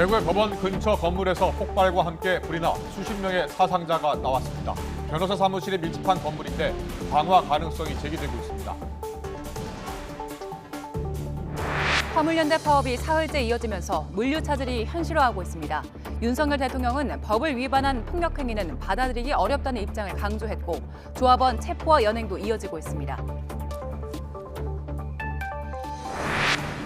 대구의 법원 근처 건물에서 폭발과 함께 불이 나 수십 명의 사상자가 나왔습니다. 변호사 사무실에 밀집한 건물인데 방화 가능성이 제기되고 있습니다. 화물연대 파업이 사흘째 이어지면서 물류 차질이 현실화하고 있습니다. 윤석열 대통령은 법을 위반한 폭력 행위는 받아들이기 어렵다는 입장을 강조했고 조합원 체포와 연행도 이어지고 있습니다.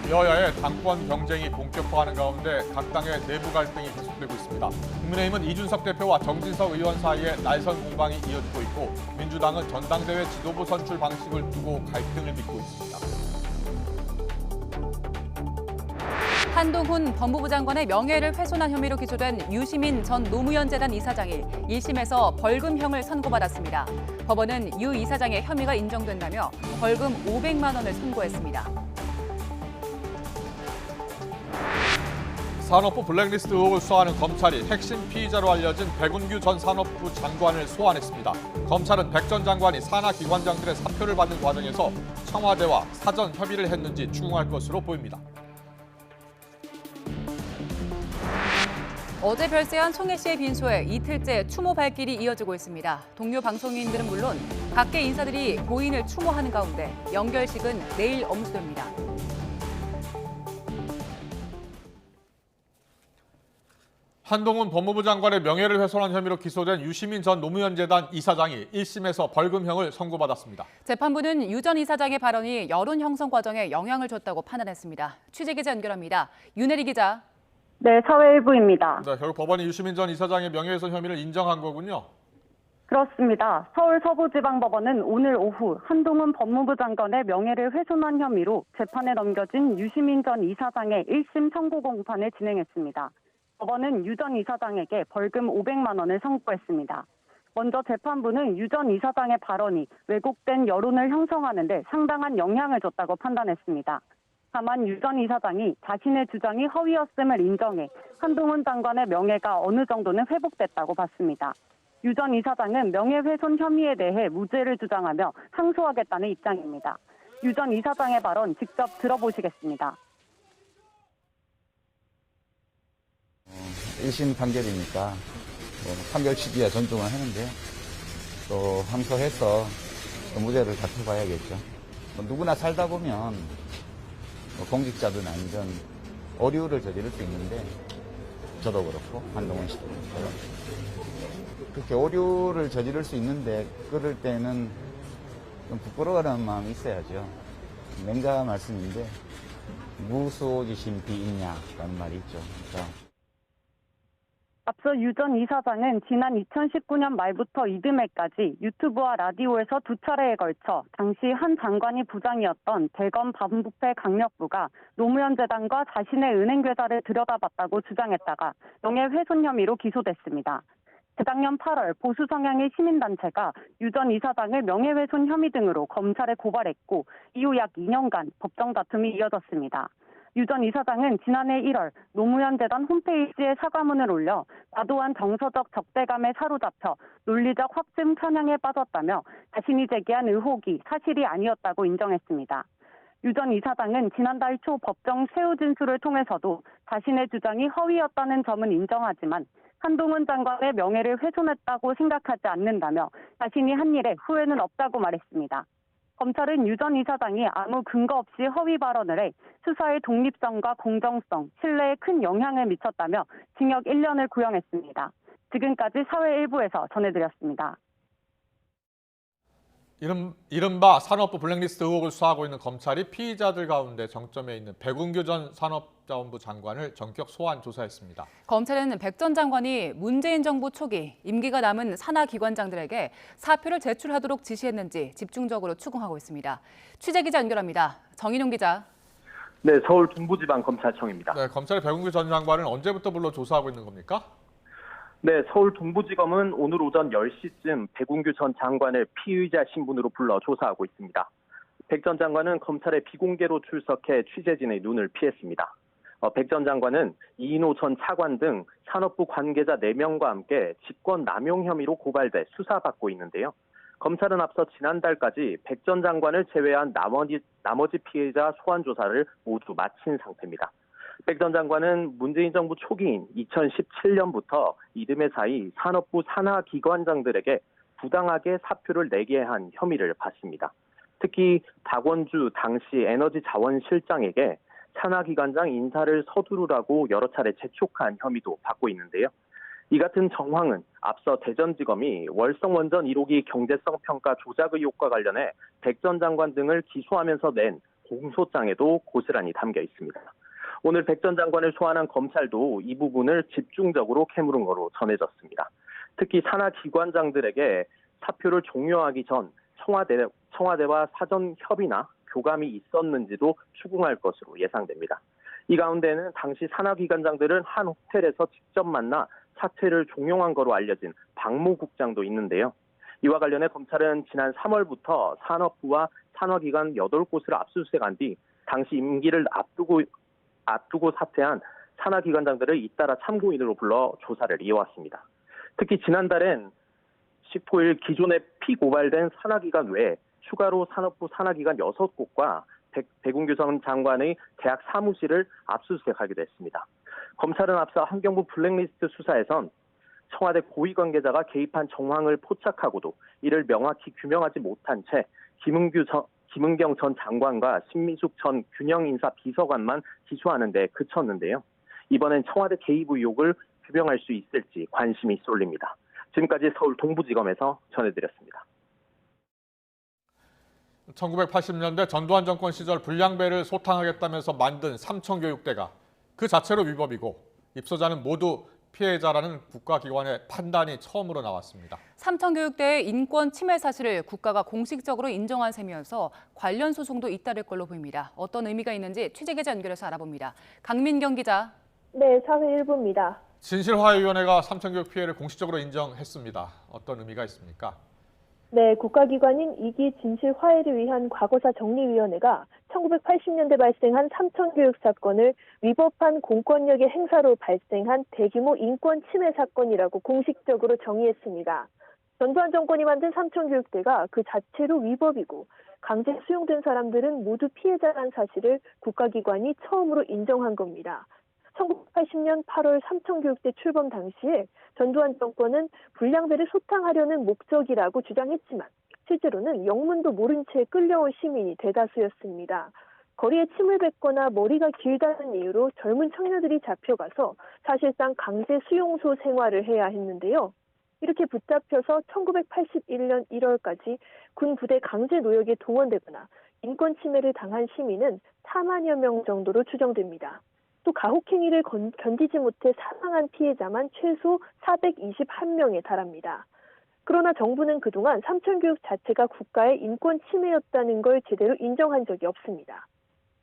여야의 당권 경쟁이 본격화하는 가운데 각 당의 내부 갈등이 계속되고 있습니다. 국민의힘은 이준석 대표와 정진석 의원 사이에 날선 공방이 이어지고 있고 민주당은 전당대회 지도부 선출 방식을 두고 갈등을 빚고 있습니다. 한동훈 법무부 장관의 명예를 훼손한 혐의로 기소된 유시민 전 노무현 재단 이사장이 1심에서 벌금형을 선고받았습니다. 법원은 유 이사장의 혐의가 인정된다며 벌금 500만 원을 선고했습니다. 산업부 블랙리스트 의혹을 수사하는 검찰이 핵심 피의자로 알려진 백운규 전 산업부 장관을 소환했습니다. 검찰은 백 전 장관이 산하 기관장들의 사표를 받는 과정에서 청와대와 사전 협의를 했는지 추궁할 것으로 보입니다. 어제 별세한 총혜 씨의 빈소에 이틀째 추모 발길이 이어지고 있습니다. 동료 방송인들은 물론 각계 인사들이 고인을 추모하는 가운데 연결식은 내일 엄수됩니다. 한동훈 법무부 장관의 명예를 훼손한 혐의로 기소된 유시민 전 노무현 재단 이사장이 1심에서 벌금형을 선고받았습니다. 재판부는 유 전 이사장의 발언이 여론 형성 과정에 영향을 줬다고 판단했습니다. 취재기자 연결합니다. 윤혜리 기자. 네, 사회일부입니다. 네, 결국 법원이 유시민 전 이사장의 명예훼손 혐의를 인정한 거군요. 그렇습니다. 서울 서부지방법원은 오늘 오후 한동훈 법무부 장관의 명예를 훼손한 혐의로 재판에 넘겨진 유시민 전 이사장의 1심 선고 공판을 진행했습니다. 법원은 유 전 이사장에게 벌금 500만 원을 선고했습니다. 먼저 재판부는 유 전 이사장의 발언이 왜곡된 여론을 형성하는 데 상당한 영향을 줬다고 판단했습니다. 다만 유 전 이사장이 자신의 주장이 허위였음을 인정해 한동훈 장관의 명예가 어느 정도는 회복됐다고 봤습니다. 유 전 이사장은 명예훼손 혐의에 대해 무죄를 주장하며 항소하겠다는 입장입니다. 유 전 이사장의 발언 직접 들어보시겠습니다. 1심 판결이니까 판결 취지야 존중을 하는데요. 또 항소해서 무죄를 다퉈봐야겠죠. 누구나 살다 보면 공직자든 아니든 오류를 저지를 수 있는데 저도 그렇고 한동훈 씨도 그렇고요. 그렇게 오류를 저지를 수 있는데 그럴 때는 좀 부끄러워하는 마음이 있어야죠. 맹자 말씀인데 무수오지심 비인야라는 말이 있죠. 그러니까 앞서 유 전 이사장은 지난 2019년 말부터 이듬해까지 유튜브와 라디오에서 두 차례에 걸쳐 당시 한 장관이 부장이었던 대검 반부패 강력부가 노무현 재단과 자신의 은행 계좌를 들여다봤다고 주장했다가 명예훼손 혐의로 기소됐습니다. 재작년 8월 보수 성향의 시민단체가 유 전 이사장을 명예훼손 혐의 등으로 검찰에 고발했고 이후 약 2년간 법정 다툼이 이어졌습니다. 유 전 이사장은 지난해 1월 노무현 재단 홈페이지에 사과문을 올려 과도한 정서적 적대감에 사로잡혀 논리적 확증 편향에 빠졌다며 자신이 제기한 의혹이 사실이 아니었다고 인정했습니다. 유 전 이사장은 지난달 초 법정 최후 진술을 통해서도 자신의 주장이 허위였다는 점은 인정하지만 한동훈 장관의 명예를 훼손했다고 생각하지 않는다며 자신이 한 일에 후회는 없다고 말했습니다. 검찰은 유 전 이사장이 아무 근거 없이 허위 발언을 해 수사의 독립성과 공정성, 신뢰에 큰 영향을 미쳤다며 징역 1년을 구형했습니다. 지금까지 사회일부에서 전해드렸습니다. 이른바 산업부 블랙리스트 의혹을 수사하고 있는 검찰이 피의자들 가운데 정점에 있는 백운규 전 산업자원부 장관을 전격 소환 조사했습니다. 검찰은 백 전 장관이 문재인 정부 초기 임기가 남은 산하 기관장들에게 사표를 제출하도록 지시했는지 집중적으로 추궁하고 있습니다. 취재기자 연결합니다. 정인용 기자. 네, 서울 동부지방검찰청입니다. 네, 검찰이 백운규 전 장관을 언제부터 불러 조사하고 있는 겁니까? 네, 서울 동부지검은 오늘 오전 10시쯤 백운규 전 장관을 피의자 신분으로 불러 조사하고 있습니다. 백 전 장관은 검찰에 비공개로 출석해 취재진의 눈을 피했습니다. 백 전 장관은 이인호 전 차관 등 산업부 관계자 4명과 함께 직권 남용 혐의로 고발돼 수사받고 있는데요. 검찰은 앞서 지난달까지 백 전 장관을 제외한 나머지 피해자 소환 조사를 모두 마친 상태입니다. 백 전 장관은 문재인 정부 초기인 2017년부터 이듬해 사이 산업부 산하기관장들에게 부당하게 사표를 내게 한 혐의를 받습니다. 특히 박원주 당시 에너지자원실장에게 산하기관장 인사를 서두르라고 여러 차례 재촉한 혐의도 받고 있는데요. 이 같은 정황은 앞서 대전지검이 월성원전 1호기 경제성평가 조작 의혹과 관련해 백 전 장관 등을 기소하면서 낸 공소장에도 고스란히 담겨 있습니다. 오늘 백 전 장관을 소환한 검찰도 이 부분을 집중적으로 캐물은 거로 전해졌습니다. 특히 산하기관장들에게 사표를 종료하기 전 청와대와 사전 협의나 교감이 있었는지도 추궁할 것으로 예상됩니다. 이 가운데는 당시 산하기관장들은 한 호텔에서 직접 만나 사퇴를 종용한 거로 알려진 박모 국장도 있는데요. 이와 관련해 검찰은 지난 3월부터 산업부와 산하기관 8곳을 압수수색한 뒤 당시 임기를 앞두고 사퇴한 산하기관장들을 잇따라 참고인으로 불러 조사를 이어왔습니다. 특히 지난달엔 19일 기존에 피고발된 산하기관 외에 추가로 산업부 산하기관 6곳과 백운규 전 장관의 대학 사무실을 압수수색하기도 했습니다. 검찰은 앞서 환경부 블랙리스트 수사에선 청와대 고위 관계자가 개입한 정황을 포착하고도 이를 명확히 규명하지 못한 채 김은경 전 장관과 신민숙 전 균형인사 비서관만 기소하는 데 그쳤는데요. 이번엔 청와대 개입 의혹을 규명할 수 있을지 관심이 쏠립니다. 지금까지 서울 동부지검에서 전해드렸습니다. 1980년대 전두환 정권 시절 불량배를 소탕하겠다면서 만든 삼청교육대가 그 자체로 위법이고 입소자는 모두 피해자라는 국가기관의 판단이 처음으로 나왔습니다. 삼청교육대의 인권 침해 사실을 국가가 공식적으로 인정한 셈이어서 관련 소송도 잇따를 걸로 보입니다. 어떤 의미가 있는지 취재기자 연결해서 알아봅니다. 강민경 기자. 네, 사회 일부입니다. 진실화해위원회가 삼청교육 피해를 공식적으로 인정했습니다. 어떤 의미가 있습니까? 네, 국가기관인 2기 진실화해를 위한 과거사 정리위원회가 1980년대 발생한 삼청교육 사건을 위법한 공권력의 행사로 발생한 대규모 인권 침해 사건이라고 공식적으로 정의했습니다. 전두환 정권이 만든 삼청교육대가 그 자체로 위법이고 강제 수용된 사람들은 모두 피해자란 사실을 국가기관이 처음으로 인정한 겁니다. 1980년 8월 삼청교육대 출범 당시에 전두환 정권은 불량배를 소탕하려는 목적이라고 주장했지만 실제로는 영문도 모른 채 끌려온 시민이 대다수였습니다. 거리에 침을 뱉거나 머리가 길다는 이유로 젊은 청년들이 잡혀가서 사실상 강제 수용소 생활을 해야 했는데요. 이렇게 붙잡혀서 1981년 1월까지 군 부대 강제 노역에 동원되거나 인권 침해를 당한 시민은 4만여 명 정도로 추정됩니다. 또 가혹행위를 견디지 못해 사망한 피해자만 최소 421명에 달합니다. 그러나 정부는 그동안 삼청교육 자체가 국가의 인권 침해였다는 걸 제대로 인정한 적이 없습니다.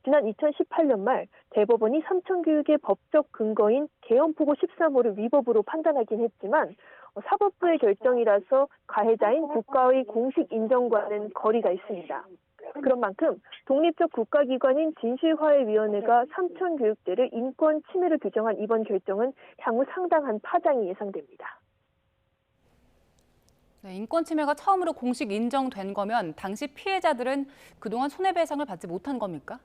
지난 2018년 말 대법원이 삼청교육의 법적 근거인 개헌포고 13호를 위법으로 판단하긴 했지만 사법부의 결정이라서 가해자인 국가의 공식 인정과는 거리가 있습니다. 그런 만큼 독립적 국가기관인 진실화해위원회가 삼청교육대를 인권 침해로 규정한 이번 결정은 향후 상당한 파장이 예상됩니다. 네, 인권 침해가 처음으로 공식 인정된 거면 당시 피해자들은 그동안 손해배상을 받지 못한 겁니까?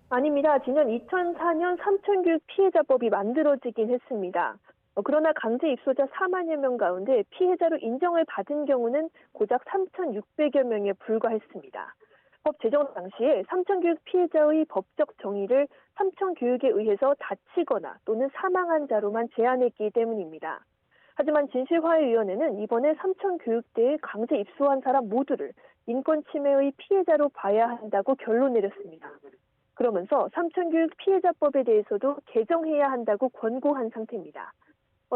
아닙니다. 지난 2004년 삼청교육 피해자법이 만들어지긴 했습니다. 그러나 강제 입소자 4만여 명 가운데 피해자로 인정을 받은 경우는 고작 3,600여 명에 불과했습니다. 법 제정 당시에 삼청교육 피해자의 법적 정의를 삼청교육에 의해서 다치거나 또는 사망한 자로만 제한했기 때문입니다. 하지만 진실화해위원회는 이번에 삼청교육대에 강제 입소한 사람 모두를 인권 침해의 피해자로 봐야 한다고 결론 내렸습니다. 그러면서 삼청교육 피해자법에 대해서도 개정해야 한다고 권고한 상태입니다.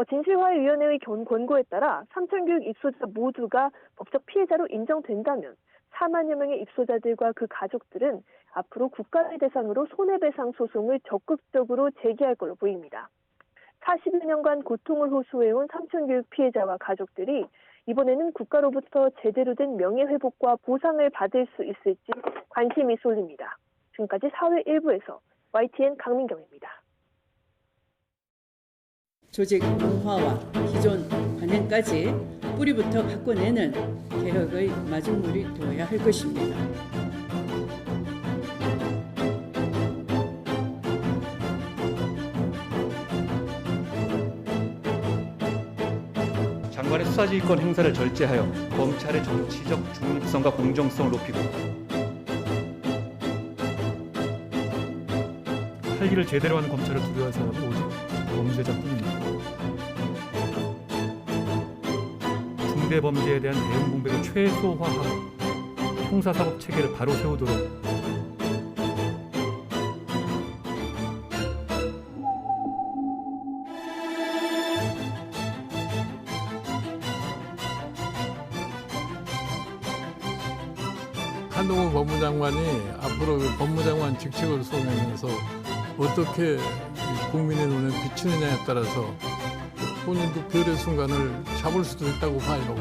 진실화해위원회의 권고에 따라 삼청교육 입소자 모두가 법적 피해자로 인정된다면 4만여 명의 입소자들과 그 가족들은 앞으로 국가를 대상으로 손해배상 소송을 적극적으로 제기할 걸로 보입니다. 40여 년간 고통을 호소해온 삼청교육 피해자와 가족들이 이번에는 국가로부터 제대로 된 명예회복과 보상을 받을 수 있을지 관심이 쏠립니다. 지금까지 사회 1부에서 YTN 강민경입니다. 조직 문화와 기존 관행까지 뿌리부터 바꿔내는 개혁의 마중물이 되어야 할 것입니다. 장관의 수사지휘권 행사를 절제하여 검찰의 정치적 중립성과 공정성을 높이고 할 일을 제대로 하는 검찰을 두려워할 사람은 오직 범죄자뿐입니다. 중대 범죄에 대한 대응 공백을 최소화하고 형사사법 체계를 바로 세우도록 한동훈 법무장관이 앞으로 그 법무장관 직책을 수행하면서 어떻게 국민의 눈에 비치느냐에 따라서 본인도 별의 순간을 잡을 수도 있다고 봐요.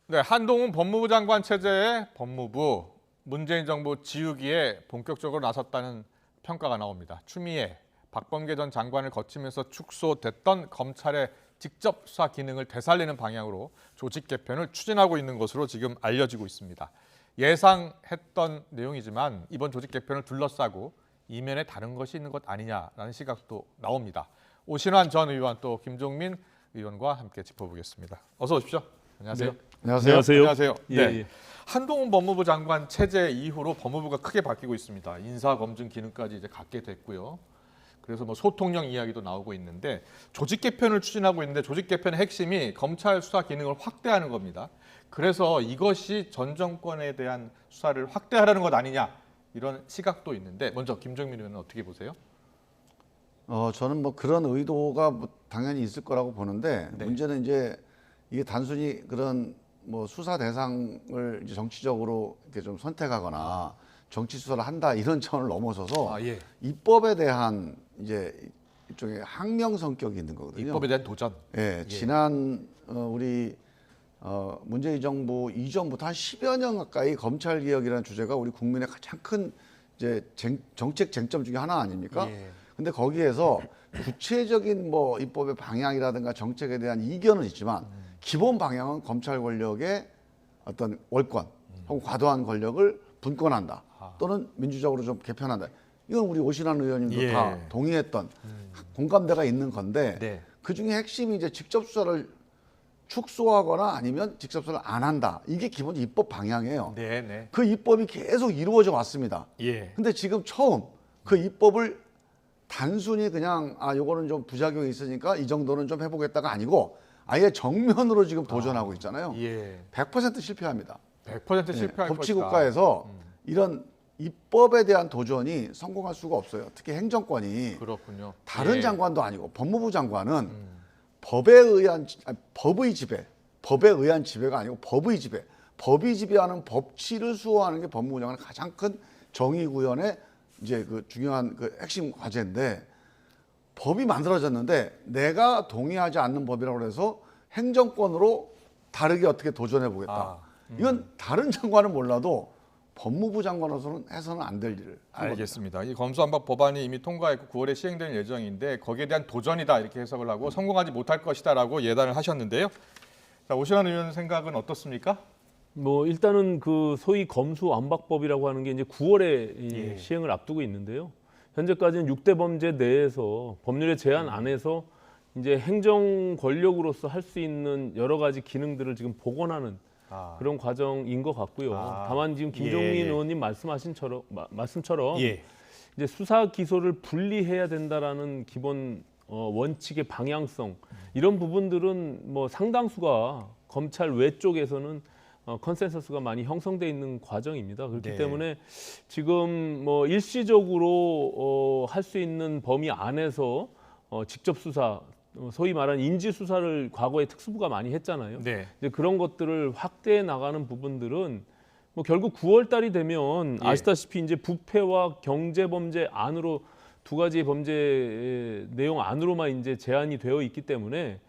네, 한동훈 법무부 장관 체제의 법무부 문재인 정부 지우기에 본격적으로 나섰다는 평가가 나옵니다. 추미애, 박범계 전 장관을 거치면서 축소됐던 검찰의 직접 수사 기능을 되살리는 방향으로 조직 개편을 추진하고 있는 것으로 지금 알려지고 있습니다. 예상했던 내용이지만 이번 조직 개편을 둘러싸고 이면에 다른 것이 있는 것 아니냐라는 시각도 나옵니다. 오신환 전 의원 또 김종민 의원과 함께 짚어보겠습니다. 어서 오십시오. 안녕하세요. 네. 안녕하세요. 예, 네. 예. 한동훈 법무부 장관 체제 이후로 법무부가 크게 바뀌고 있습니다. 인사 검증 기능까지 이제 갖게 됐고요. 그래서 뭐 소통령 이야기도 나오고 있는데 조직 개편을 추진하고 있는데 조직 개편의 핵심이 검찰 수사 기능을 확대하는 겁니다. 그래서 이것이 전 정권에 대한 수사를 확대하려는 것 아니냐 이런 시각도 있는데 먼저 김정민 의원은 어떻게 보세요? 저는 뭐 그런 의도가 뭐 당연히 있을 거라고 보는데 네. 문제는 이제 이게 단순히 그런 뭐 수사 대상을 이제 정치적으로 이렇게 좀 선택하거나 정치 수사를 한다 이런 차원을 넘어서서 예. 입법에 대한 이제 일종의 항명 성격이 있는 거거든요. 입법에 대한 도전. 예, 지난 우리 문재인 정부 이전부터 한 10여 년 가까이 검찰 개혁이라는 주제가 우리 국민의 가장 큰 이제 정책 쟁점 중에 하나 아닙니까? 예. 근데 거기에서 구체적인 뭐 입법의 방향이라든가 정책에 대한 이견은 있지만 기본 방향은 검찰 권력의 어떤 월권 혹은 과도한 권력을 분권한다 또는 민주적으로 좀 개편한다. 이건 우리 오신환 의원님도 예. 다 동의했던 공감대가 있는 건데 네. 그중에 핵심이 이제 직접 수사를 축소하거나 아니면 직접 수사를 안 한다. 이게 기본 입법 방향이에요. 네. 그 입법이 계속 이루어져 왔습니다. 예. 근데 지금 처음 그 입법을 단순히 그냥 요거는 좀 부작용이 있으니까 이 정도는 좀 해보겠다가 아니고 아예 정면으로 지금 도전하고 있잖아요. 예. 100% 실패합니다. 100% 실패할 법치국가에서 이런 입법에 대한 도전이 성공할 수가 없어요. 특히 행정권이 그렇군요. 다른 예. 장관도 아니고 법무부 장관은 법에 의한 법의 지배, 법에 의한 지배가 아니고 법의 지배, 법이 지배하는 법치를 수호하는 게 법무부 장관의 가장 큰 정의 구현의 이제 그 중요한 그 핵심 과제인데 법이 만들어졌는데 내가 동의하지 않는 법이라고 해서 행정권으로 다르게 어떻게 도전해 보겠다. 이건 다른 장관은 몰라도 법무부 장관으로서는 해서는 안 될 일을 한 알겠습니다. 이 검수완박 법안이 이미 통과했고 9월에 시행될 예정인데 거기에 대한 도전이다 이렇게 해석을 하고 성공하지 못할 것이다라고 예단을 하셨는데요. 자, 오신환 의원 생각은 어떻습니까? 뭐 일단은 그 소위 검수완박법이라고 하는 게 이제 9월에 예. 시행을 앞두고 있는데요. 현재까지는 6대 범죄 내에서 법률의 제한 안에서 이제 행정 권력으로서 할 수 있는 여러 가지 기능들을 지금 복원하는 그런 과정인 것 같고요. 다만 지금 김종민 의원님 말씀처럼 이제 수사 기소를 분리해야 된다라는 기본 원칙의 방향성 이런 부분들은 뭐 상당수가 검찰 외쪽에서는 컨센서스가 많이 형성돼 있는 과정입니다. 그렇기 때문에 지금 뭐 일시적으로 할 수 있는 범위 안에서 직접 수사, 소위 말하는 인지 수사를 과거에 특수부가 많이 했잖아요. 이제 그런 것들을 확대해 나가는 부분들은 뭐 결국 9월 달이 되면 아시다시피 이제 부패와 경제 범죄 안으로 두 가지 범죄 내용 안으로만 이제 제한이 되어 있기 때문에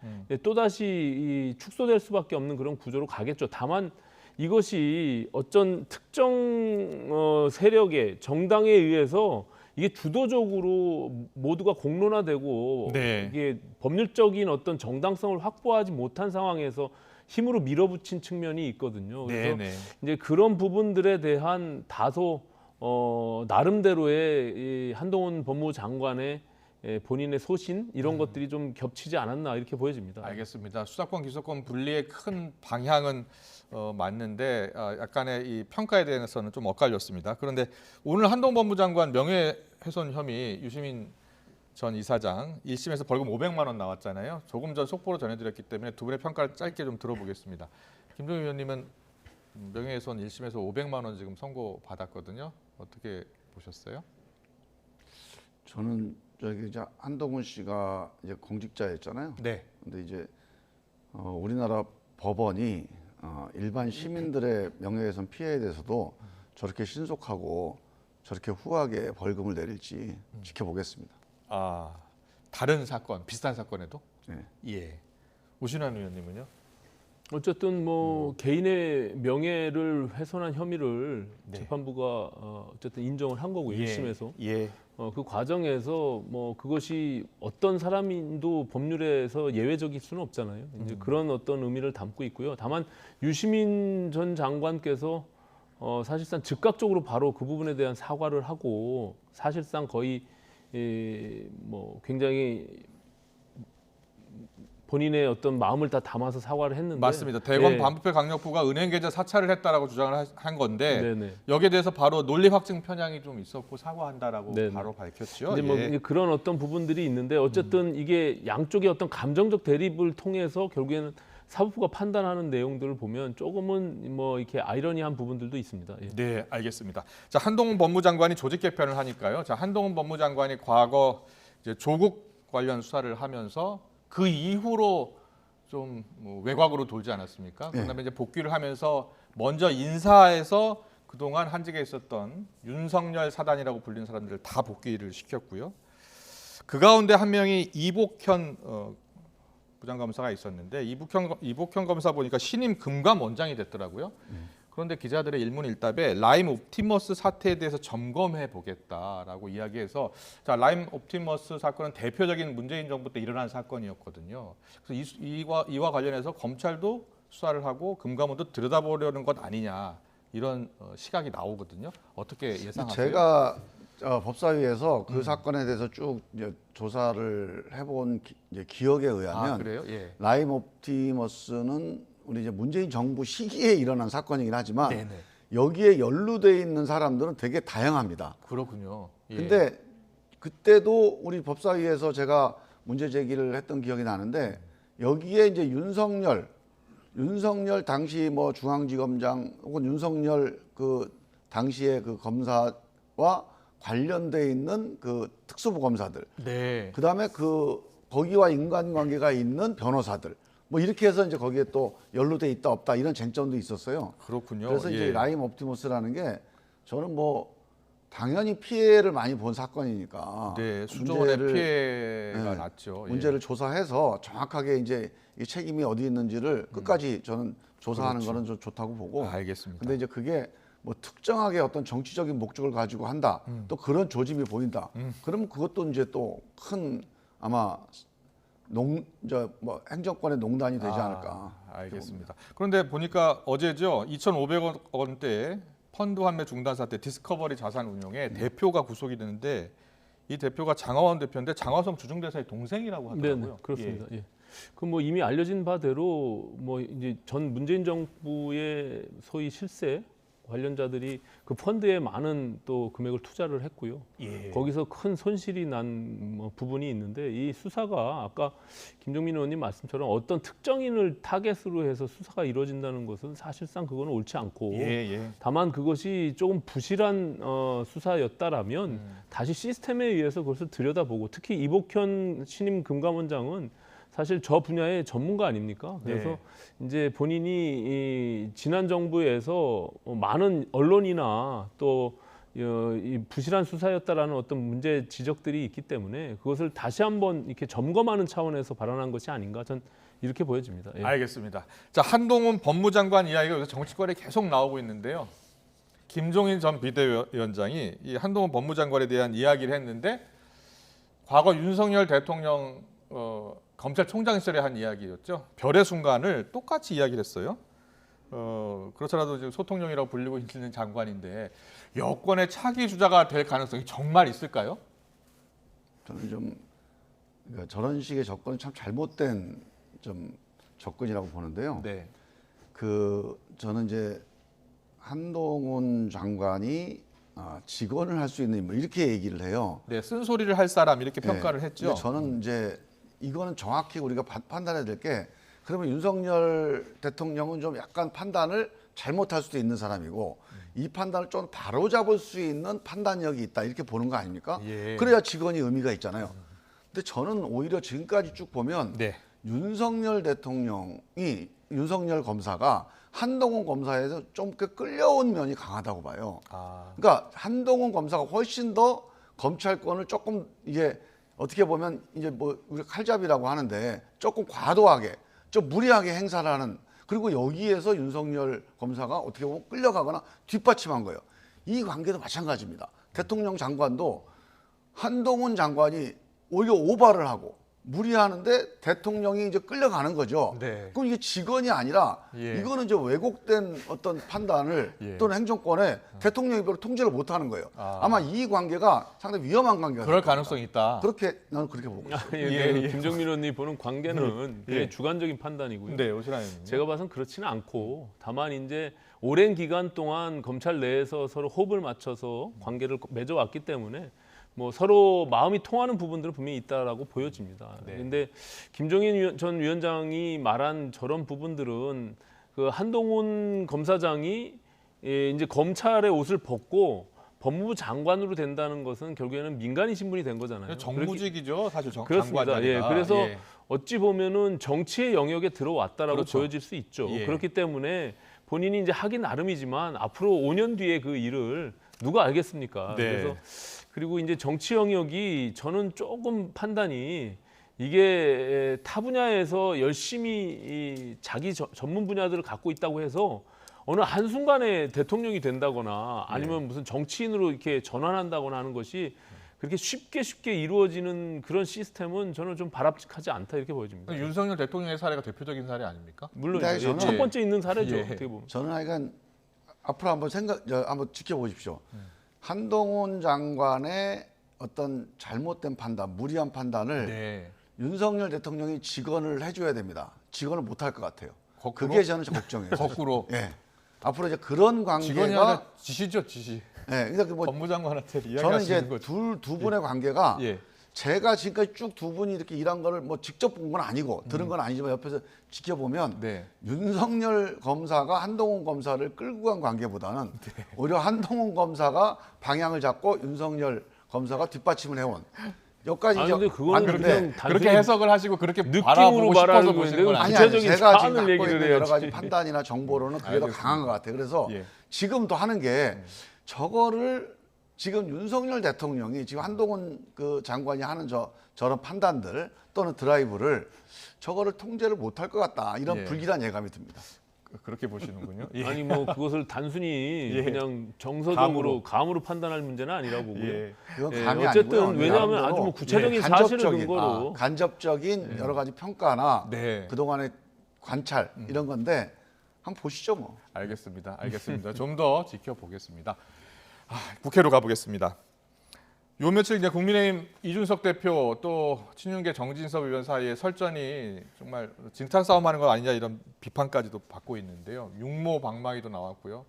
또 다시 축소될 수밖에 없는 그런 구조로 가겠죠. 다만 이것이 어떤 특정 세력의 정당에 의해서 이게 주도적으로 모두가 공론화되고 이게 법률적인 어떤 정당성을 확보하지 못한 상황에서 힘으로 밀어붙인 측면이 있거든요. 그래서 이제 그런 부분들에 대한 다소 나름대로의 이 한동훈 법무부 장관의 본인의 소신 이런 것들이 좀 겹치지 않았나 이렇게 보여집니다. 알겠습니다. 수사권 기소권 분리의 큰 방향은 맞는데 약간의 이 평가에 대해서는 좀 엇갈렸습니다. 그런데 오늘 한동훈 법무부 장관 명예훼손 혐의 유시민 전 이사장 1심에서 벌금 500만 원 나왔잖아요. 조금 전 속보로 전해드렸기 때문에 두 분의 평가를 짧게 좀 들어보겠습니다. 김종인 의원님은 명예훼손 1심에서 500만 원 지금 선고 받았거든요. 어떻게 보셨어요? 저는 저기 이제 한동훈 씨가 이제 공직자였잖아요. 네. 근데 이제 우리나라 법원이 일반 시민들의 명예훼손 피해에 대해서도 저렇게 신속하고 저렇게 후하게 벌금을 내릴지 지켜보겠습니다. 아, 다른 사건, 비슷한 사건에도? 네. 예. 오신환 의원님은요? 어쨌든 뭐 개인의 명예를 훼손한 혐의를 네. 재판부가 어쨌든 인정을 한 거고요. 1심에서. 예. 그 과정에서 뭐 그것이 어떤 사람도 법률에서 예외적일 수는 없잖아요. 이제 그런 어떤 의미를 담고 있고요. 다만 유시민 전 장관께서 사실상 즉각적으로 바로 그 부분에 대한 사과를 하고 사실상 거의 뭐 굉장히 본인의 어떤 마음을 다 담아서 사과를 했는데 맞습니다. 대검 예. 반부패 강력부가 은행 계좌 사찰을 했다라고 주장을 한 건데 네네. 여기에 대해서 바로 논리 확증 편향이 좀 있었고 사과한다라고 네네. 바로 밝혔죠. 이제 뭐 예. 그런 어떤 부분들이 있는데 어쨌든 이게 양쪽의 어떤 감정적 대립을 통해서 결국에는 사법부가 판단하는 내용들을 보면 조금은 뭐 이렇게 아이러니한 부분들도 있습니다. 예. 네, 알겠습니다. 자, 한동훈 법무장관이 조직 개편을 하니까요. 자, 한동훈 법무장관이 과거 이제 조국 관련 수사를 하면서 그 이후로 좀 뭐 외곽으로 돌지 않았습니까? 그다음에 이제 복귀를 하면서 먼저 인사에서 그동안 한직에 있었던 윤석열 사단이라고 불리는 사람들을 다 복귀를 시켰고요. 그 가운데 한 명이 이복현 부장검사가 있었는데 이복현 검사 보니까 신임 금감원장이 됐더라고요. 그런데 기자들의 일문일답에 라임 옵티머스 사태에 대해서 점검해 보겠다라고 이야기해서 자, 라임 옵티머스 사건은 대표적인 문재인 정부 때 일어난 사건이었거든요. 그래서 이와 관련해서 검찰도 수사를 하고 금감원도 들여다보려는 것 아니냐 이런 시각이 나오거든요. 어떻게 예상하세요? 제가 법사위에서 그 사건에 대해서 쭉 이제 조사를 해본 기억에 의하면 그래요? 예. 라임 옵티머스는 우리 이제 문재인 정부 시기에 일어난 사건이긴 하지만 네네. 여기에 연루돼 있는 사람들은 되게 다양합니다. 그렇군요. 예. 근데 그때도 우리 법사위에서 제가 문제 제기를 했던 기억이 나는데 여기에 이제 윤석열 당시 뭐 중앙지검장 혹은 윤석열 그 당시의 그 검사와 관련돼 있는 그 특수부 검사들, 네. 그다음에 그 거기와 인간관계가 있는 변호사들, 뭐 이렇게 해서 이제 거기에 또 연루돼 있다 없다 이런 쟁점도 있었어요. 그렇군요. 그래서 이제 예. 라임 옵티머스라는 게 저는 뭐 당연히 피해를 많이 본 사건이니까 네, 수조원의 문제를, 피해가 네, 났죠. 문제를 조사해서 정확하게 이제 이 책임이 어디 있는지를 끝까지 저는 조사하는 그렇죠. 거는 좀 좋다고 보고. 알겠습니다. 근데 이제 그게 뭐 특정하게 어떤 정치적인 목적을 가지고 한다. 또 그런 조짐이 보인다. 그러면 그것도 이제 또 큰 아마 행정권의 농단이 되지 않을까. 알겠습니다. 그런데 보니까 어제죠. 2,500억 원대 펀드 환매 중단 사태 디스커버리 자산 운용에 대표가 구속이 되는데 이 대표가 장하원 대표인데 장하성 주중대사의 동생이라고 하더라고요. 네, 그렇습니다. 예. 그 뭐 이미 알려진 바대로 뭐 이제 전 문재인 정부의 소위 실세 관련자들이 그 펀드에 많은 또 금액을 투자를 했고요. 예. 거기서 큰 손실이 난 뭐 부분이 있는데 이 수사가 아까 김종민 의원님 말씀처럼 어떤 특정인을 타겟으로 해서 수사가 이루어진다는 것은 사실상 그거는 옳지 않고 다만 그것이 조금 부실한 수사였다라면 다시 시스템에 의해서 그것을 들여다보고 특히 이복현 신임 금감원장은 사실 저 분야의 전문가 아닙니까? 그래서 이제 본인이 이 지난 정부에서 많은 언론이나 또 이 부실한 수사였다라는 어떤 문제 지적들이 있기 때문에 그것을 다시 한번 이렇게 점검하는 차원에서 발언한 것이 아닌가 전 이렇게 보여집니다. 예. 알겠습니다. 자, 한동훈 법무장관 이야기가 요새 정치권에 계속 나오고 있는데요. 김종인 전 비대위원장이 이 한동훈 법무장관에 대한 이야기를 했는데 과거 윤석열 대통령 검찰총장 시절에 한 이야기였죠. 별의 순간을 똑같이 이야기를 했어요. 그렇더라도 지금 소통령이라고 불리고 있는 장관인데 여권의 차기 주자가 될 가능성이 정말 있을까요? 저는 좀 그러니까 저런 식의 접근은 참 잘못된 좀 접근이라고 보는데요. 네. 저는 이제 한동훈 장관이 직원을 할 수 있는 인물 이렇게 얘기를 해요. 네, 쓴소리를 할 사람 이렇게 평가를 했죠. 근데 저는 이제 이거는 정확히 우리가 판단해야 될 게 그러면 윤석열 대통령은 좀 약간 판단을 잘못할 수도 있는 사람이고 이 판단을 좀 바로잡을 수 있는 판단력이 있다 이렇게 보는 거 아닙니까? 예. 그래야 직원이 의미가 있잖아요. 근데 저는 오히려 지금까지 쭉 보면 네. 윤석열 검사가 한동훈 검사에서 좀 끌려온 면이 강하다고 봐요. 그러니까 한동훈 검사가 훨씬 더 검찰권을 조금 이제 어떻게 보면 이제 뭐 우리가 칼잡이라고 하는데 조금 과도하게 좀 무리하게 행사를 하는 그리고 여기에서 윤석열 검사가 어떻게 보면 끌려가거나 뒷받침한 거예요. 이 관계도 마찬가지입니다. 대통령 장관도 한동훈 장관이 오히려 오바를 하고 무리하는데 대통령이 이제 끌려가는 거죠. 네. 그럼 이게 직원이 아니라 예. 이거는 이제 왜곡된 어떤 판단을 예. 또는 행정권에 대통령이 별로 통제를 못하는 거예요. 아마 이 관계가 상당히 위험한 관계가 그럴 가능성이 있다. 그렇게 나는 그렇게 보고 있어요. 예, 김정민 의원님 보는 관계는 굉장히 주관적인 판단이고요. 네, 오신환 의원님. 제가 봐선 그렇지는 않고 다만 이제 오랜 기간 동안 검찰 내에서 서로 호흡을 맞춰서 관계를 맺어왔기 때문에 뭐 서로 마음이 통하는 부분들은 분명히 있다라고 보여집니다. 그런데 김종인 전 위원장이 말한 저런 부분들은 그 한동훈 검사장이 이제 검찰의 옷을 벗고 법무부 장관으로 된다는 것은 결국에는 민간인 신분이 된 거잖아요. 정무직이죠, 사실 그렇습니다. 장관자리가. 그래서 어찌 보면은 정치의 영역에 들어왔다라고 그렇죠. 보여질 수 있죠. 예. 그렇기 때문에 본인이 이제 하기 나름이지만 앞으로 5년 뒤에 그 일을 누가 알겠습니까? 네. 그래서 그리고 이제 정치 영역이 저는 조금 판단이 이게 타 분야에서 열심히 자기 전문 분야들을 갖고 있다고 해서 어느 한순간에 대통령이 된다거나 아니면 무슨 정치인으로 이렇게 전환한다거나 하는 것이 그렇게 쉽게 이루어지는 그런 시스템은 저는 좀 바람직하지 않다 이렇게 보여집니다. 윤석열 대통령의 사례가 대표적인 사례 아닙니까? 물론 네, 첫 저는- 번째 있는 사례죠. 예. 어떻게 보면. 저는 하여간 앞으로 한번 지켜보십시오. 한동훈 장관의 어떤 잘못된 판단, 무리한 판단을 네. 윤석열 대통령이 직언을 해줘야 됩니다. 직언을 못할 것 같아요. 거꾸로? 그게 저는 걱정이에요. 거꾸로. 예. 앞으로 이제 그런 직원이 아니라 관계가 지시죠, 지시. 예. 그러니까 뭐 법무장관한테 저는 이야기하시는 이제 거죠. 두 분의 관계가 예. 제가 지금까지 쭉 두 분이 이렇게 일한 거를 뭐 직접 본 건 아니고 들은 건 아니지만 옆에서 지켜보면 네. 윤석열 검사가 한동훈 검사를 끌고 간 관계보다는 오히려 한동훈 검사가 방향을 잡고 윤석열 검사가 뒷받침을 해온 여기까지 아니, 이제 근데 그거는 왔는데 그냥 단순히 그렇게 해석을 하시고 그렇게 느낌으로 바라보고 싶어서 말하는 보신 건데 건 아니, 아니에요. 구체적인 제가 지금 사안을 갖고 얘기를 있는 여러 가지 해야지. 판단이나 정보로는 그게 더 알겠습니다. 강한 것 같아요. 그래서 예. 지금 또 하는 게 저거를 지금 윤석열 대통령이 지금 한동훈 그 장관이 하는 저런 판단들 또는 드라이브를 저거를 통제를 못할 것 같다 이런 예. 불길한 예감이 듭니다. 그렇게 보시는군요. 예. 아니 뭐 그것을 단순히 예. 그냥 정서적으로 감으로 판단할 문제는 아니라고 보고요. 예. 이건 예, 감이 어쨌든 아니고요. 왜냐하면 나름대로 아주 뭐 구체적인 사실을 근거로 간접적인 여러 가지 평가나 네. 그동안의 관찰 이런 건데 한번 보시죠 뭐. 알겠습니다. 좀 더 지켜보겠습니다. 국회로 가보겠습니다. 요 며칠 이제 국민의힘 이준석 대표 또 친윤계 정진석 의원 사이에 설전이 정말 진탕 싸움하는 것 아니냐 이런 비판까지도 받고 있는데요. 육모 방망이도 나왔고요.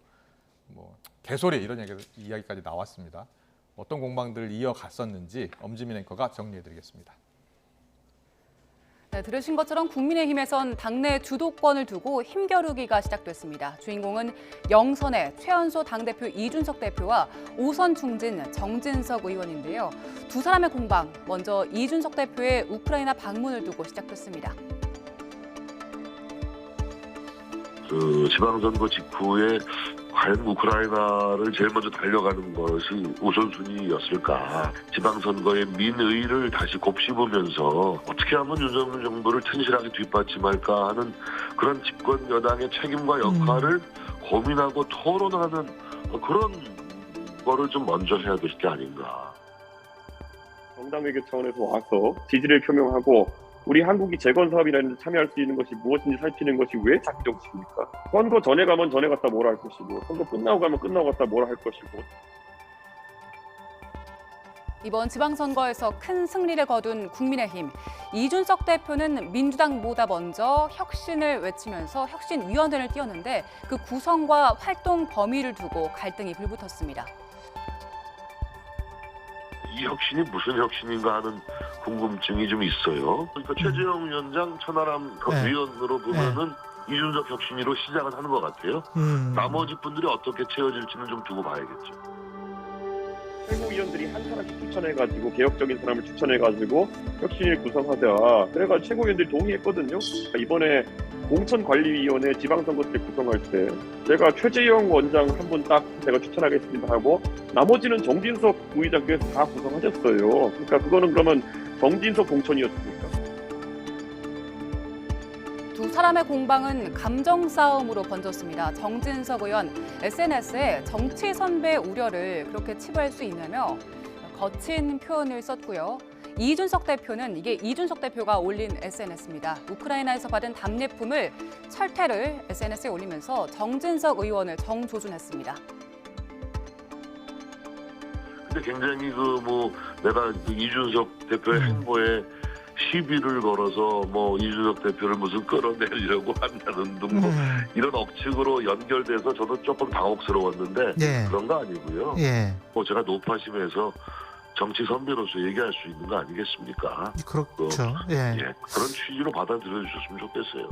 뭐 개소리 이런 이야기까지 나왔습니다. 어떤 공방들을 이어갔었는지 엄지민 앵커가 정리해드리겠습니다. 네, 들으신 것처럼 국민의힘에선 당내 주도권을 두고 힘겨루기가 시작됐습니다. 주인공은 영선의 최연소 당대표 이준석 대표와 5선 중진 정진석 의원인데요. 두 사람의 공방, 먼저 이준석 대표의 우크라이나 방문을 두고 시작됐습니다. 그 지방선거 직후에 과연 우크라이나를 제일 먼저 달려가는 것이 우선순위였을까. 지방선거의 민의를 다시 곱씹으면서 어떻게 하면 윤석열 정부를 튼실하게 뒷받침할까 하는 그런 집권 여당의 책임과 역할을 고민하고 토론하는 그런 거를 좀 먼저 해야 될 게 아닌가. 정당 외교 차원에서 와서 지지를 표명하고 우리 한국이 재건 사업이라는 데 참여할 수 있는 것이 무엇인지 살피는 것이 왜 자기 정치입니까? 선거 전에 가면 전에 갔다 뭐라 할 것이고, 선거 끝나고 가면 끝나고 갔다 뭐라 할 것이고. 이번 지방선거에서 큰 승리를 거둔 국민의힘. 이준석 대표는 민주당보다 먼저 혁신을 외치면서 혁신위원회를 띄웠는데 그 구성과 활동 범위를 두고 갈등이 불붙었습니다. 이 혁신이 무슨 혁신인가 하는 궁금증이 좀 있어요. 그러니까 최재형 위원장, 천하람 위원으로 보면은 이준석 혁신위로 시작을 하는 것 같아요. 나머지 분들이 어떻게 채워질지는 좀 두고 봐야겠죠. 최고위원들이 한 사람씩 추천해가지고 개혁적인 사람을 추천해가지고 혁신을 구성하자. 그래가지고 최고위원들이 동의했거든요. 이번에 공천관리위원회 지방선거 때 구성할 때 제가 최재형 원장 한 분 딱 제가 추천하겠습니다 하고 나머지는 정진석 부의장께서 다 구성하셨어요. 그러니까 그거는 그러면 정진석 공천이었습니까? 두 사람의 공방은 감정 싸움으로 번졌습니다. 정진석 의원 SNS에 정치 선배 우려를 그렇게 치부할 수 있냐며 거친 표현을 썼고요. 이준석 대표는 이게 이준석 대표가 올린 SNS입니다. 우크라이나에서 받은 답례품을 철퇴를 SNS에 올리면서 정진석 의원을 정조준했습니다. 근데 굉장히 내가 이준석 대표의 행보에 시비를 걸어서 이준석 대표를 무슨 끌어내리려고 한다는 등 이런 억측으로 연결돼서 저도 조금 당혹스러웠는데 그런 거 아니고요. 제가 높아심에서 정치 선배로서 얘기할 수 있는 거 아니겠습니까? 그렇죠. 그런 취지로 받아들여 주셨으면 좋겠어요.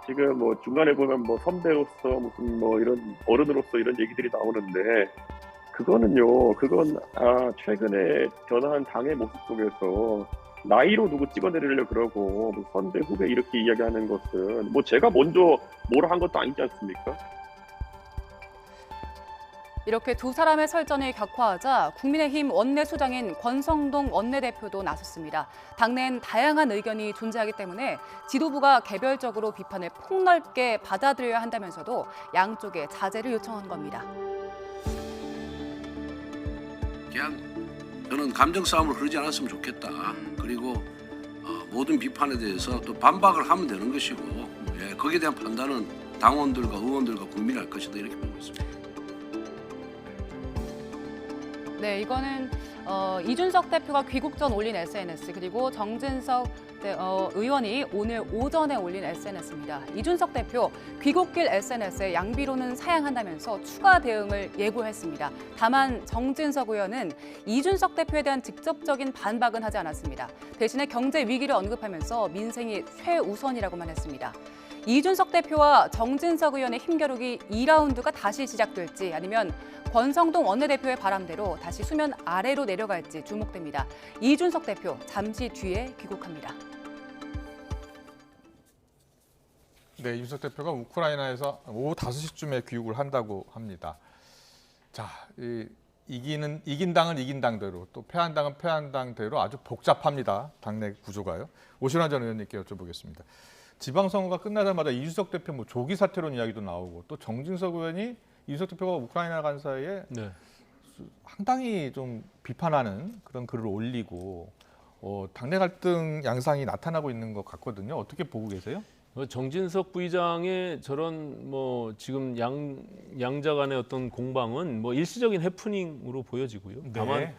지금 중간에 보면 선배로서 무슨 이런 어른으로서 이런 얘기들이 나오는데 그건 최근에 변화한 당의 모습 속에서 나이로 누구 찍어내리려고 그러고 선배 후배 이렇게 이야기하는 것은 제가 먼저 뭐라 한 것도 아니지 않습니까? 이렇게 두 사람의 설전이 격화하자 국민의힘 원내수장인 권성동 원내대표도 나섰습니다. 당내엔 다양한 의견이 존재하기 때문에 지도부가 개별적으로 비판을 폭넓게 받아들여야 한다면서도 양쪽에 자제를 요청한 겁니다. 그냥 저는 감정 싸움을 그러지 않았으면 좋겠다. 그리고 모든 비판에 대해서 또 반박을 하면 되는 것이고 거기에 대한 판단은 당원들과 의원들과 국민이 할 것이다 이렇게 보고 있습니다. 네, 이거는 이준석 대표가 귀국 전 올린 SNS 그리고 정진석 의원이 오늘 오전에 올린 SNS입니다. 이준석 대표 귀국길 SNS에 양비로는 사양한다면서 추가 대응을 예고했습니다. 다만 정진석 의원은 이준석 대표에 대한 직접적인 반박은 하지 않았습니다. 대신에 경제 위기를 언급하면서 민생이 최우선이라고만 했습니다. 이준석 대표와 정진석 의원의 힘겨루기 2라운드가 다시 시작될지 아니면 권성동 원내대표의 바람대로 다시 수면 아래로 내려갈지 주목됩니다. 이준석 대표 잠시 뒤에 귀국합니다. 네, 이준석 대표가 우크라이나에서 오후 5시쯤에 귀국을 한다고 합니다. 자, 이긴 당은 이긴 당대로 또 패한 당은 패한 당대로 아주 복잡합니다. 당내 구조가요. 오신환 전 의원님께 여쭤보겠습니다. 지방선거가 끝나자마자 이준석 대표 조기 사퇴론 이야기도 나오고 또 정진석 의원이 이준석 대표가 우크라이나 간 사이에 상당히 좀 비판하는 그런 글을 올리고 당내 갈등 양상이 나타나고 있는 것 같거든요. 어떻게 보고 계세요? 정진석 부의장의 저런 지금 양자 간의 어떤 공방은 일시적인 해프닝으로 보여지고요. 다만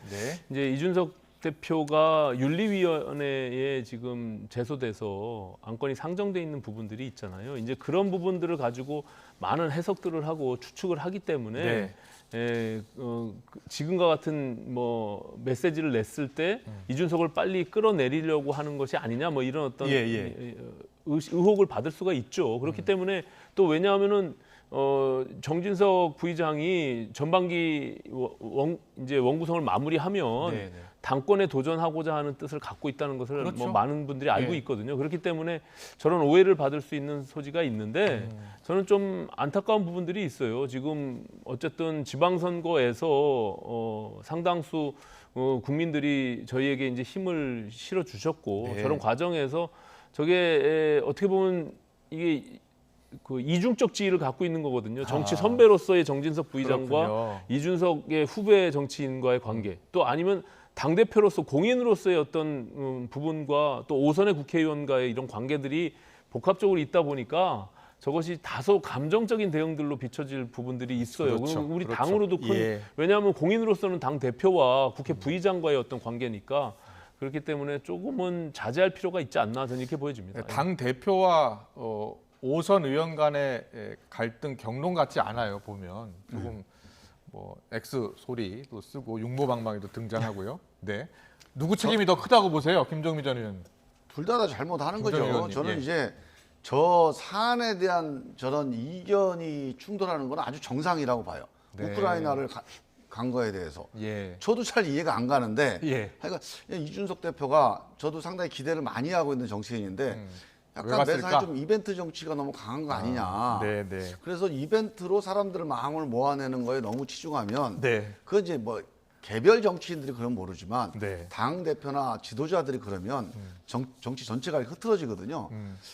이제 이준석 대표가 윤리위원회에 지금 제소돼서 안건이 상정돼 있는 부분들이 있잖아요. 이제 그런 부분들을 가지고 많은 해석들을 하고 추측을 하기 때문에 지금과 같은 메시지를 냈을 때 이준석을 빨리 끌어내리려고 하는 것이 아니냐 이런 어떤 의혹을 받을 수가 있죠. 그렇기 때문에 또 왜냐하면은 정진석 부의장이 전반기 이제 원구성을 마무리하면 당권에 도전하고자 하는 뜻을 갖고 있다는 것을 많은 분들이 알고 있거든요. 그렇기 때문에 저런 오해를 받을 수 있는 소지가 있는데 저는 좀 안타까운 부분들이 있어요. 지금 어쨌든 지방선거에서 상당수 국민들이 저희에게 이제 힘을 실어 주셨고 저런 과정에서 저게 어떻게 보면 이게 이중적 지위를 갖고 있는 거거든요. 정치 선배로서의 정진석 부의장과 이준석의 후배 정치인과의 관계, 또 아니면 당 대표로서 공인으로서의 어떤 부분과 또 5선의 국회의원과의 이런 관계들이 복합적으로 있다 보니까 저것이 다소 감정적인 대응들로 비춰질 부분들이 있어요. 그렇죠. 우리 그렇죠. 당으로도 왜냐하면 공인으로서는 당 대표와 국회 부의장과의 어떤 관계니까 그렇기 때문에 조금은 자제할 필요가 있지 않나 저는 이렇게 보여집니다. 당 대표와 5선 의원 간의 갈등 경론 같지 않아요. 보면 조금 뭐 X 소리도 쓰고 육모방망이도 등장하고요. 네, 누구 책임이 더 크다고 보세요, 김종민 전 의원? 둘 다 잘못하는 거죠. 의원님, 저는 이제 저 사안에 대한 저런 이견이 충돌하는 건 아주 정상이라고 봐요. 네. 우크라이나를 간 거에 대해서. 예. 저도 잘 이해가 안 가는데 예. 그러니까 이준석 대표가 저도 상당히 기대를 많이 하고 있는 정치인인데 왜 약간 갔을까? 매사에 좀 이벤트 정치가 너무 강한 거 아니냐. 네, 네. 그래서 이벤트로 사람들 마음을 모아내는 거에 너무 치중하면 네. 그건 이제 뭐 개별 정치인들이 그건 모르지만 네. 당 대표나 지도자들이 그러면 정치 전체가 흐트러지거든요.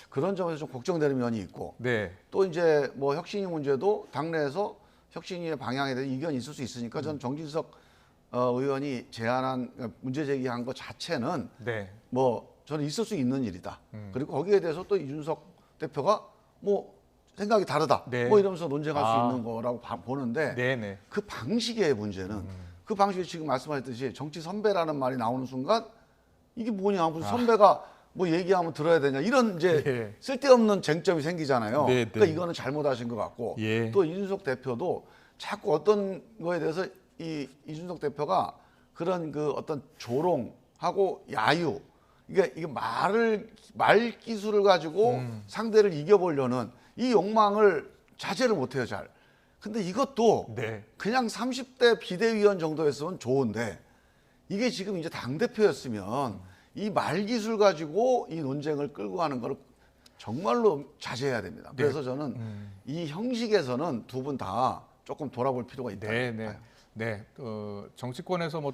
그런 점에서 좀 걱정되는 면이 있고 네. 또 이제 뭐 혁신위 문제도 당내에서 혁신위의 방향에 대해 이견이 있을 수 있으니까 저는 정진석 의원이 제안한 문제 제기한 것 자체는 네. 뭐 저는 있을 수 있는 일이다. 그리고 거기에 대해서 또 이준석 대표가 뭐 생각이 다르다. 네. 뭐 이러면서 논쟁할 수 있는 거라고 보는데 네네. 그 방식의 문제는 그 방식이 지금 말씀하셨듯이 정치 선배라는 말이 나오는 순간 이게 뭐냐 무슨 선배가 뭐 얘기하면 들어야 되냐 이런 이제 예. 쓸데없는 쟁점이 생기잖아요. 네, 네. 그러니까 이거는 잘못하신 것 같고 예. 또 이준석 대표도 자꾸 어떤 거에 대해서 이준석 대표가 그런 그 어떤 조롱하고 야유 이게 말 기술을 가지고 상대를 이겨보려는 이 욕망을 자제를 못해요 잘. 근데 이것도 네. 그냥 30대 비대위원 정도였으면 좋은데 이게 지금 이제 당대표였으면 이 말기술 가지고 이 논쟁을 끌고 가는 거를 정말로 자제해야 됩니다. 그래서 저는 이 형식에서는 두 분 다 조금 돌아볼 필요가 있다. 네, 네. 네. 정치권에서 뭐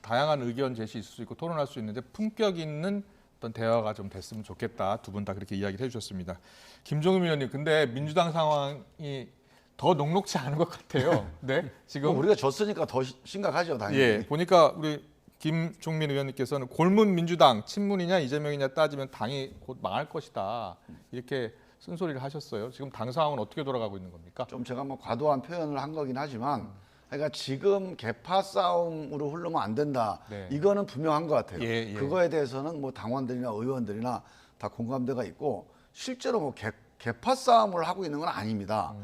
다양한 의견 제시 있을 수 있고 토론할 수 있는데 품격 있는 어떤 대화가 좀 됐으면 좋겠다. 두 분 다 그렇게 이야기를 해주셨습니다. 김종민 의원님, 근데 민주당 상황이 더 녹록지 않은 것 같아요. 네, 지금 우리가 졌으니까 더 심각하죠, 당연히. 예, 보니까 우리 김종민 의원님께서는 골문 민주당 친문이냐 이재명이냐 따지면 당이 곧 망할 것이다 이렇게 쓴소리를 하셨어요. 지금 당 상황은 어떻게 돌아가고 있는 겁니까? 좀 제가 뭐 과도한 표현을 한 거긴 하지만, 그러니까 지금 개파 싸움으로 흐르면 안 된다. 네. 이거는 분명한 것 같아요. 예, 예. 그거에 대해서는 뭐 당원들이나 의원들이나 다 공감대가 있고 실제로 뭐 개파 싸움을 하고 있는 건 아닙니다.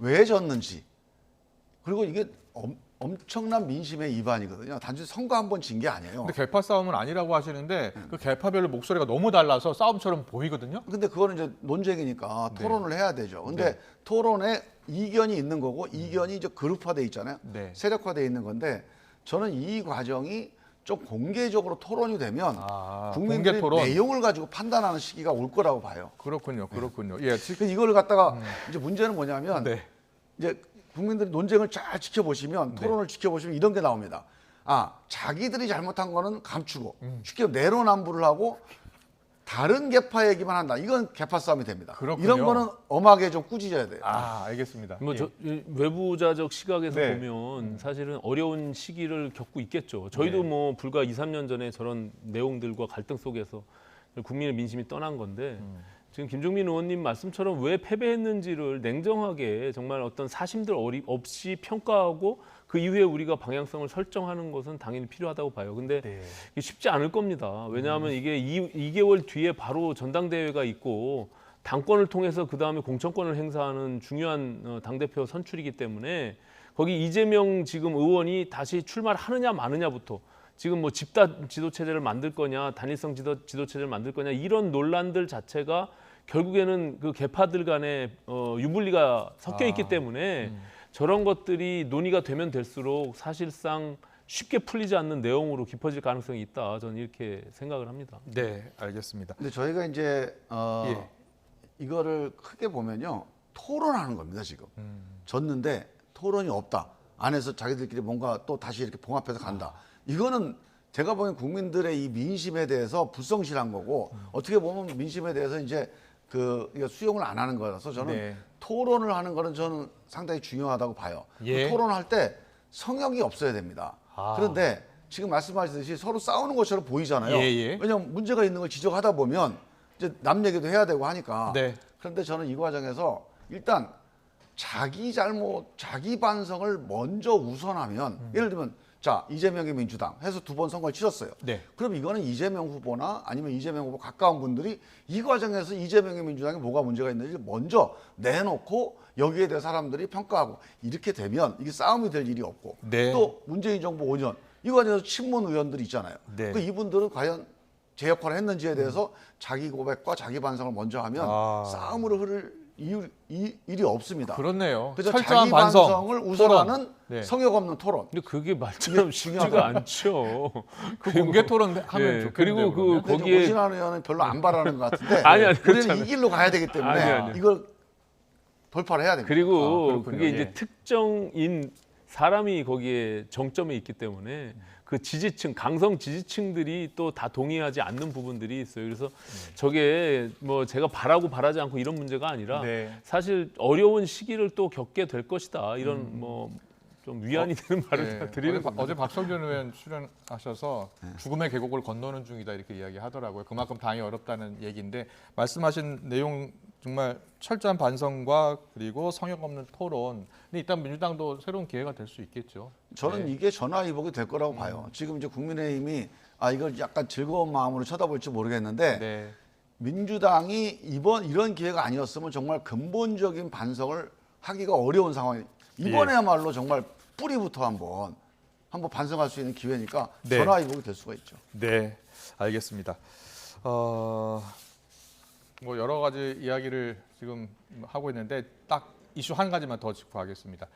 왜 졌는지 그리고 이게 엄청난 민심의 위반이거든요. 단지 선거 한 번 진 게 아니에요. 근데 개파 싸움은 아니라고 하시는데 그 개파별로 목소리가 너무 달라서 싸움처럼 보이거든요. 근데 그거는 이제 논쟁이니까 네. 토론을 해야 되죠. 근데 네. 토론에 이견이 있는 거고 이견이 이제 그룹화돼 있잖아요. 네. 세력화돼 있는 건데 저는 이 과정이 좀 공개적으로 토론이 되면 국민들이 공개 토론. 내용을 가지고 판단하는 시기가 올 거라고 봐요. 그렇군요. 그렇군요. 예, 지금 이걸 갖다가 이제 문제는 뭐냐면 네. 이제 국민들이 논쟁을 잘 지켜보시면 토론을 지켜보시면 이런 게 나옵니다. 자기들이 잘못한 거는 감추고 쉽게 내로남불을 하고 다른 개파 얘기만 한다. 이건 개파 싸움이 됩니다. 그렇군요. 이런 거는 엄하게 좀 꾸짖어야 돼요. 알겠습니다. 뭐 예. 외부자적 시각에서 네. 보면 사실은 어려운 시기를 겪고 있겠죠. 저희도 뭐 불과 2, 3년 전에 저런 내용들과 갈등 속에서 국민의 민심이 떠난 건데 지금 김종민 의원님 말씀처럼 왜 패배했는지를 냉정하게 정말 어떤 사심들 없이 평가하고 그 이후에 우리가 방향성을 설정하는 것은 당연히 필요하다고 봐요. 근데 이게 쉽지 않을 겁니다. 왜냐하면 이게 2개월 뒤에 바로 전당대회가 있고 당권을 통해서 그다음에 공천권을 행사하는 중요한 당대표 선출이기 때문에 거기 이재명 지금 의원이 다시 출마를 하느냐 마느냐부터 지금 뭐 집단 지도체제를 만들 거냐 단일성 지도체제를 만들 거냐 이런 논란들 자체가 결국에는 그 개파들 간에 유불리가 섞여 있기 때문에 저런 것들이 논의가 되면 될수록 사실상 쉽게 풀리지 않는 내용으로 깊어질 가능성이 있다. 저는 이렇게 생각을 합니다. 네, 알겠습니다. 근데 저희가 이제 이거를 크게 보면요. 토론하는 겁니다, 지금. 졌는데 토론이 없다. 안에서 자기들끼리 뭔가 또 다시 이렇게 봉합해서 간다. 이거는 제가 보기엔 국민들의 이 민심에 대해서 불성실한 거고 어떻게 보면 민심에 대해서 이제 이거 수용을 안 하는 거라서 저는 토론을 하는 거는 저는 상당히 중요하다고 봐요. 예. 토론할 때 성역이 없어야 됩니다. 그런데 지금 말씀하셨듯이 서로 싸우는 것처럼 보이잖아요. 예. 왜냐하면 문제가 있는 걸 지적하다 보면 이제 남 얘기도 해야 되고 하니까. 네. 그런데 저는 이 과정에서 일단 자기 잘못, 자기 반성을 먼저 우선하면 예를 들면 자 이재명의 민주당 해서 2번 선거를 치렀어요. 네. 그럼 이거는 이재명 후보나 아니면 이재명 후보 가까운 분들이 이 과정에서 이재명의 민주당에 뭐가 문제가 있는지 먼저 내놓고 여기에 대해 사람들이 평가하고 이렇게 되면 이게 싸움이 될 일이 없고 네. 또 문재인 정부 5년 이 과정에서 친문 의원들이 있잖아요. 네. 그 이분들은 과연 제 역할을 했는지에 대해서 자기 고백과 자기 반성을 먼저 하면 싸움으로 흐를 일이 없습니다. 그렇네요. 그래서 철저한 자기 반성을 우선하는 네. 성역 없는 토론. 근데 그게 말처럼 쉽지가 않죠. 그 공개 토론 하면 좋겠는데. 그리고 그 근데 거기에 오신환 의원은 별로 안 바라는 것 같은데 아니, 우리는 그렇잖아요. 이 길로 가야 되기 때문에 아니. 이걸 돌파를 해야 됩니다. 그리고 그렇군요. 그게 이제 예. 특정인 사람이 거기에 정점에 있기 때문에 그 지지층, 강성 지지층들이 또 다 동의하지 않는 부분들이 있어요. 그래서 저게 뭐 제가 바라고 바라지 않고 이런 문제가 아니라 네. 사실 어려운 시기를 또 겪게 될 것이다. 이런 뭐 좀 위안이 되는 말을 네. 드리는 겁니다. 어제 박성준 의원 출연하셔서 죽음의 계곡을 건너는 중이다 이렇게 이야기하더라고요. 그만큼 당이 어렵다는 얘기인데 말씀하신 내용 정말 철저한 반성과 그리고 성역 없는 토론. 근데 일단 민주당도 새로운 기회가 될 수 있겠죠. 저는 네. 이게 전화위복이 될 거라고 봐요. 지금 이제 국민의힘이 이걸 약간 즐거운 마음으로 쳐다볼지 모르겠는데 네. 민주당이 이런 기회가 아니었으면 정말 근본적인 반성을 하기가 어려운 상황이 이번에야말로 정말 뿌리부터 한번 반성할 수 있는 기회니까 네. 전화위복이 될 수가 있죠. 네, 알겠습니다. 뭐 여러 가지 이야기를 지금 하고 있는데 딱 이슈 한 가지만 더 짚고 하겠습니다.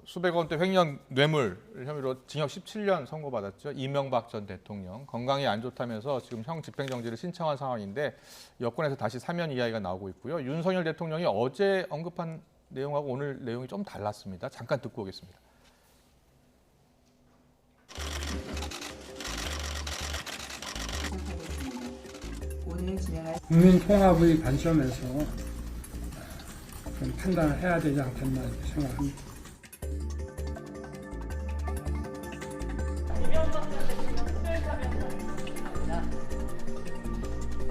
수백 원대 횡령 뇌물 혐의로 징역 17년 선고받았죠. 이명박 전 대통령 건강이 안 좋다면서 지금 형 집행정지를 신청한 상황인데 여권에서 다시 사면 이야기가 나오고 있고요. 윤석열 대통령이 어제 언급한 내용하고 오늘 내용이 좀 달랐습니다. 잠깐 듣고 오겠습니다. 국민 통합의 관점에서 좀 판단을 해야 되지 않겠나 이렇게 생각합니다.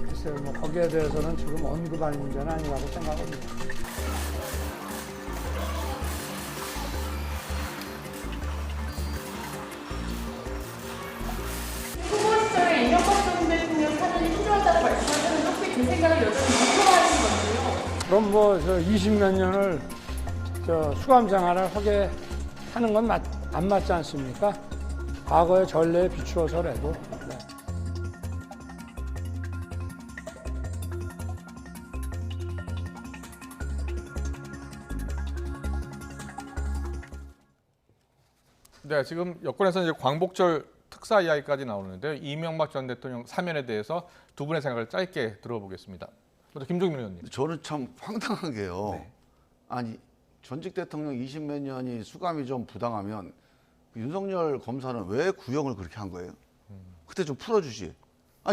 글쎄요, 뭐 거기에 대해서는 지금 언급할 문제는 아니라고 생각합니다. 후보 시절에 이명박 전 대통령 사전이 필요하다고 말씀하셨는데 혹시 그 생각을 여전히 공통하시는 건가요? 그럼 뭐 저 20몇 년을 수감 생활을 하게 하는 건 안 맞지 않습니까? 과거의 전례에 비추어서라도. 네. 네, 지금 여권에서 이제 광복절 특사 이야기까지 나오는데요. 이명박 전 대통령 사면에 대해서 두 분의 생각을 짧게 들어보겠습니다. 먼저 김종민 의원님. 저는 참 황당한 게요. 네. 아니 전직 대통령 20몇 년이 수감이 좀 부당하면 윤석열 검사는 왜 구형을 그렇게 한 거예요? 그때 좀 풀어주지.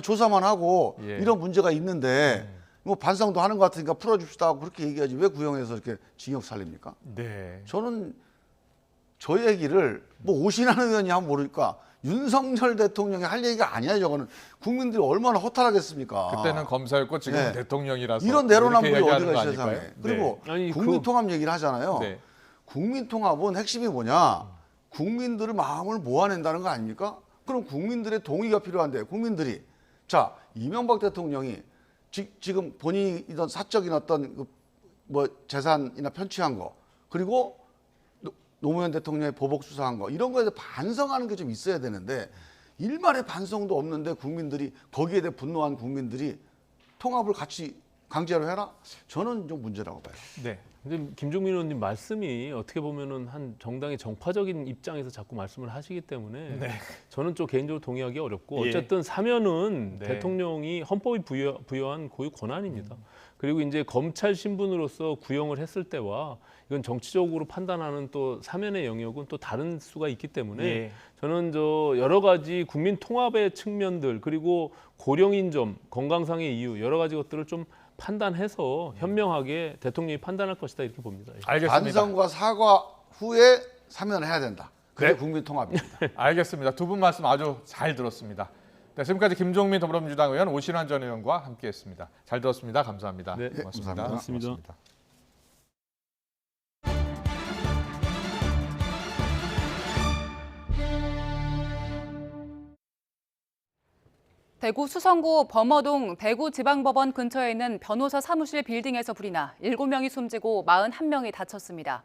조사만 하고 예. 이런 문제가 있는데 뭐 반성도 하는 것 같으니까 풀어줍시다 하고 그렇게 얘기하지 왜 구형해서 이렇게 징역 살립니까? 네. 저는 저 얘기를 뭐 오신환 의원이 하면 모르니까 윤석열 대통령이 할 얘기가 아니야. 저거는 국민들이 얼마나 허탈하겠습니까? 그때는 검사였고 지금은 대통령이라서 이런 내로남불이 이렇게 어디가 얘기하는 거 세상에. 아닐까요? 그리고 네. 아니, 국민통합 얘기를 하잖아요. 네. 국민통합은 핵심이 뭐냐? 국민들의 마음을 모아낸다는 거 아닙니까? 그럼 국민들의 동의가 필요한데 국민들이 자 이명박 대통령이 지금 본인이던 사적인 어떤 뭐 재산이나 편취한 거 그리고 노무현 대통령의 보복 수사한 거 이런 거에 대해 반성하는 게 좀 있어야 되는데 일말의 반성도 없는데 국민들이 거기에 대해 분노한 국민들이 통합을 같이 강제로 해라? 저는 좀 문제라고 봐요. 네. 근데 김종민 의원님 말씀이 어떻게 보면은 한 정당의 정파적인 입장에서 자꾸 말씀을 하시기 때문에 네. 저는 좀 개인적으로 동의하기 어렵고 예. 어쨌든 사면은 네. 대통령이 헌법이 부여한 고유 권한입니다. 그리고 이제 검찰 신분으로서 구형을 했을 때와 이건 정치적으로 판단하는 또 사면의 영역은 또 다른 수가 있기 때문에 예. 저는 여러 가지 국민 통합의 측면들 그리고 고령인 점, 건강상의 이유 여러 가지 것들을 좀 판단해서 현명하게 대통령이 판단할 것이다 이렇게 봅니다. 알겠습니다. 반성과 사과 후에 사면을 해야 된다. 그게 국민 통합입니다. 알겠습니다. 두 분 말씀 아주 잘 들었습니다. 네, 지금까지 김종민 더불어민주당 의원, 오신환 전 의원과 함께했습니다. 잘 들었습니다. 감사합니다. 네, 고맙습니다. 감사합니다. 대구 수성구 범어동 대구지방법원 근처에 있는 변호사 사무실 빌딩에서 불이 나 7명이 숨지고 41명이 다쳤습니다.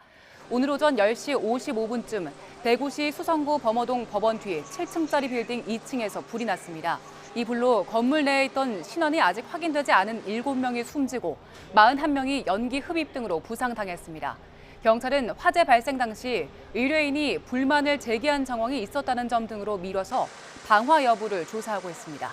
오늘 오전 10시 55분쯤 대구시 수성구 범어동 법원 뒤 7층짜리 빌딩 2층에서 불이 났습니다. 이 불로 건물 내에 있던 신원이 아직 확인되지 않은 7명이 숨지고 41명이 연기 흡입 등으로 부상당했습니다. 경찰은 화재 발생 당시 의뢰인이 불만을 제기한 정황이 있었다는 점 등으로 미뤄서 방화 여부를 조사하고 있습니다.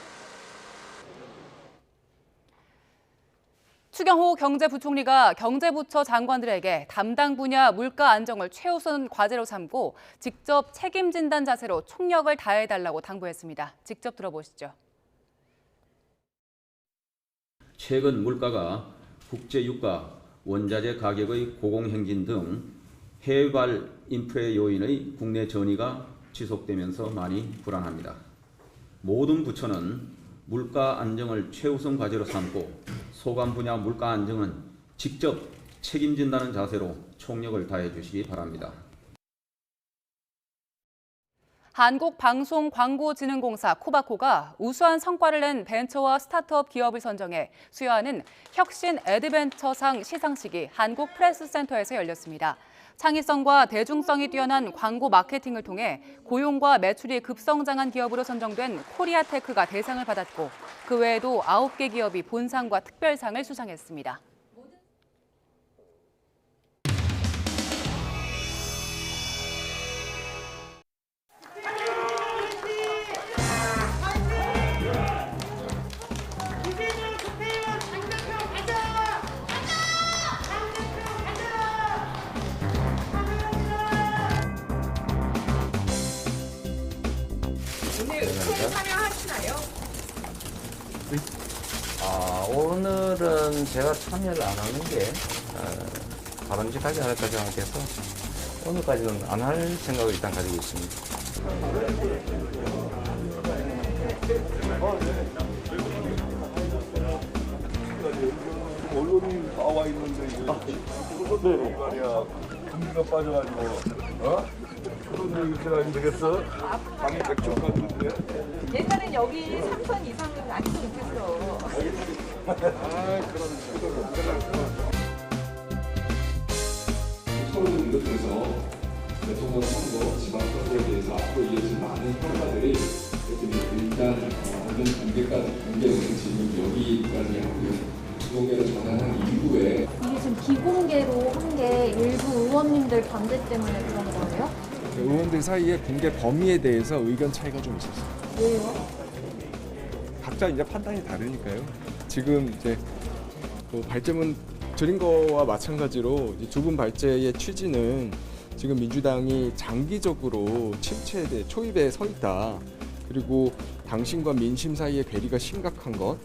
추경호 경제부총리가 경제부처 장관들에게 담당 분야 물가 안정을 최우선 과제로 삼고 직접 책임진다는 자세로 총력을 다해달라고 당부했습니다. 직접 들어보시죠. 최근 물가가 국제유가, 원자재 가격의 고공행진 등 해외발 인프레 요인의 국내 전이가 지속되면서 많이 불안합니다. 모든 부처는 물가 안정을 최우선 과제로 삼고 소관 분야 물가 안정은 직접 책임진다는 자세로 총력을 다해 주시기 바랍니다. 한국방송광고진흥공사 코바코가 우수한 성과를 낸 벤처와 스타트업 기업을 선정해 수여하는 혁신 애드벤처상 시상식이 한국프레스센터에서 열렸습니다. 창의성과 대중성이 뛰어난 광고 마케팅을 통해 고용과 매출이 급성장한 기업으로 선정된 코리아테크가 대상을 받았고 그 외에도 9개 기업이 본상과 특별상을 수상했습니다. 참여하시나요? 오늘은 제가 참여를 안 하는 게 바람직하지 않을까 생각해서 오늘까지는 안 할 생각을 일단 가지고 있습니다. 언론이 나와 있는데 이거 말이야 공기가 빠져가지고 그런 얘기 제가 안 되겠어? 방이 백점 같은데. 옛날엔 여기 3선 이상은 아직도 못했어. 서울을 비롯해서 대통령 선거, 지방선거에 대해서 앞으로 이어질 많은 평가들이 일단 언론 공개는 지금 여기까지 하고요. 비공개로 전환한 이후에 이게 지금 비공개로 한 게 일부 의원님들 반대 때문에 그런 거예요? 의원들 사이에 공개 범위에 대해서 의견 차이가 좀 있었어요. 왜요? 각자 이제 판단이 다르니까요. 지금 이제 발제문 드린 거와 마찬가지로 두 분 발제의 취지는 지금 민주당이 장기적으로 침체에 대해 초입에 서 있다. 그리고 당신과 민심 사이의 괴리가 심각한 것.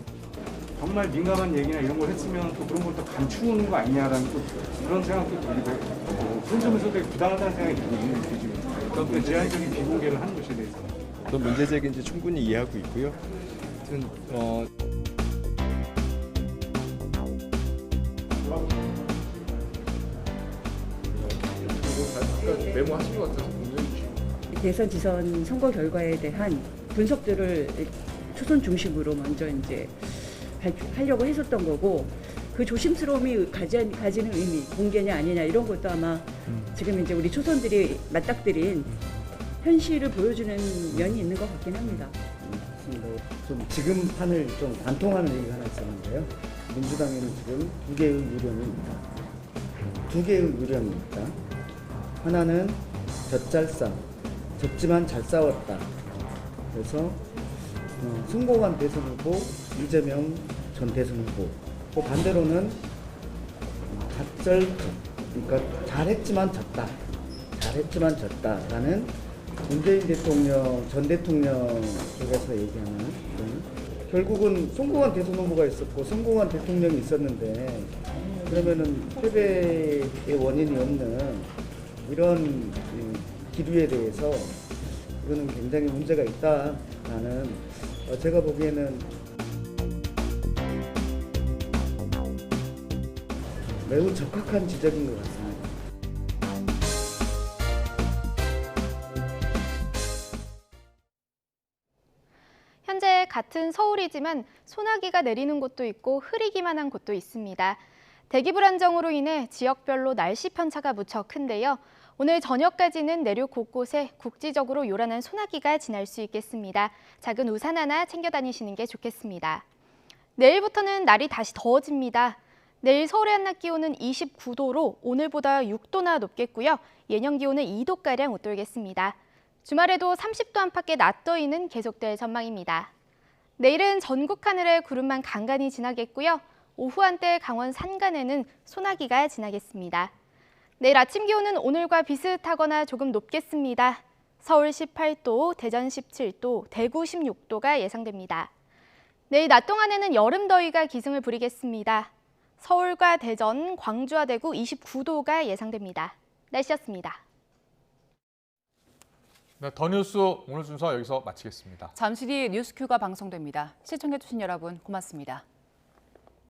정말 민감한 얘기나 이런 걸 했으면 또 그런 걸 또 감추는 거 아니냐라는 또 그런 생각도 들고 그런 점에서 되게 부당하다는 생각이 들거든요. 지금 어떤 제한적인 비공개를 하는 것에 대해서 어떤 문제 제기인지 충분히 이해하고 있고요. 하여튼 메모하신 것 같아서 대선 지선 선거 결과에 대한 분석들을 초선 중심으로 먼저 이제 하려고 했었던 거고 그 조심스러움이 가지는 의미, 공개냐 아니냐 이런 것도 아마 지금 이제 우리 초선들이 맞닥뜨린 현실을 보여주는 면이 있는 것 같긴 합니다. 좀 지금 판을 좀 안 통하는 얘기가 하나 있었는데요. 민주당에는 지금 두 개의 유령입니다. 두 개의 유령입니다. 하나는 젖잘싸, 졌지만 잘 싸웠다. 그래서 승고관 대선 후보, 이재명 전 대선 후보. 또 반대로는 갓절적, 그러니까 잘했지만 졌다. 잘했지만 졌다라는 문재인 대통령, 전 대통령 쪽에서 얘기하는 그런 결국은 송고관 대선 후보가 있었고 송고관 대통령이 있었는데 그러면은 패배의 원인이 없는 이런 기류에 대해서 이거는 굉장히 문제가 있다라는 제가 보기에는 매우 적확한 지적인 것 같습니다. 현재 같은 서울이지만 소나기가 내리는 곳도 있고 흐리기만 한 곳도 있습니다. 대기 불안정으로 인해 지역별로 날씨 편차가 무척 큰데요. 오늘 저녁까지는 내륙 곳곳에 국지적으로 요란한 소나기가 지날 수 있겠습니다. 작은 우산 하나 챙겨 다니시는 게 좋겠습니다. 내일부터는 날이 다시 더워집니다. 내일 서울의 한낮 기온은 29도로 오늘보다 6도나 높겠고요. 예년 기온은 2도가량 웃돌겠습니다. 주말에도 30도 안팎의 낮더위는 계속될 전망입니다. 내일은 전국 하늘에 구름만 간간히 지나겠고요. 오후 한때 강원 산간에는 소나기가 지나겠습니다. 내일 아침 기온은 오늘과 비슷하거나 조금 높겠습니다. 서울 18도, 대전 17도, 대구 16도가 예상됩니다. 내일 낮 동안에는 여름 더위가 기승을 부리겠습니다. 서울과 대전, 광주와 대구 29도가 예상됩니다. 날씨였습니다. 네, 더 뉴스 오늘 순서 여기서 마치겠습니다. 잠시 뒤 뉴스큐가 방송됩니다. 시청해주신 여러분 고맙습니다.